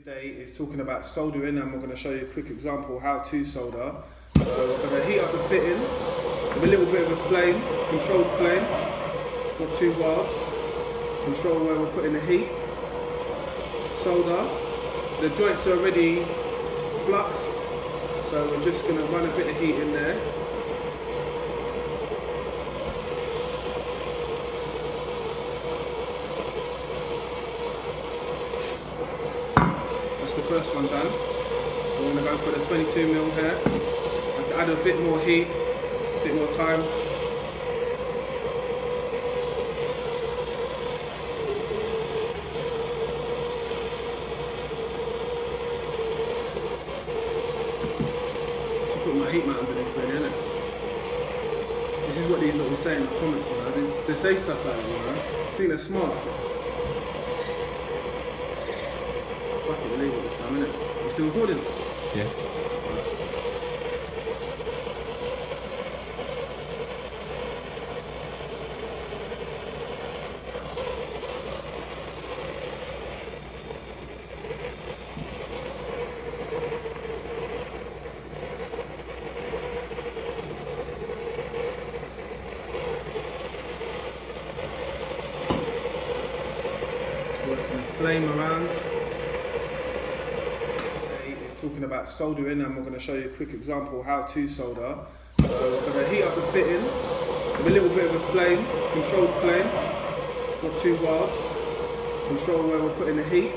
Today is talking about soldering, and we're going to show you a quick example how to solder. So we're going to heat up the fitting with a little bit of a flame, controlled flame, not too wild. Control where we're putting the heat. Solder. The joints are already fluxed, so we're just going to run a bit of heat in there. The first one done. We're going to go for the 22mm here. Have to add a bit more heat, a bit more time. Should put my heat mat underneath really, innit? This is what these lot were saying in the comments, you know. They say stuff like that, you know. I think they're smart. Fucking leave it this time, innit? You still recording? Yeah. Just working the flame around. Talking about soldering, and we're going to show you a quick example how to solder. So we're going to heat up the fitting with a little bit of a flame, controlled flame, not too wild. Control where we're putting the heat.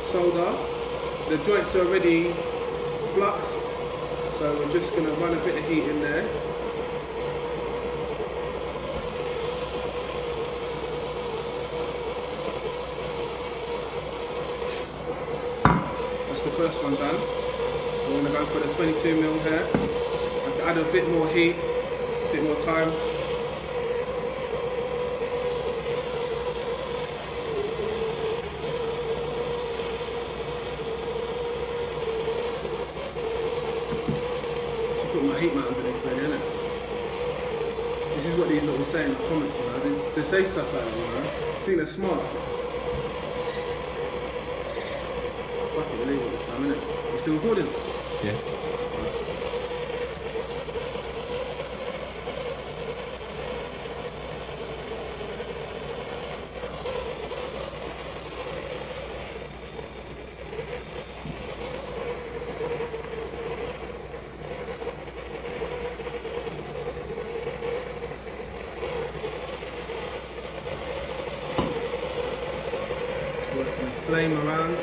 Solder. The joints are already fluxed, so we're just going to run a bit of heat in there. The first one done. We're going to go for the 22mm here. Have to add a bit more heat, a bit more time. Should put my heat mat underneath really, innit? This is what these lot were saying in the comments, you know. They say stuff like that, you know. I think they're smart. Fucking leave it this time, innit? You still recording? Yeah. Just working the flame around.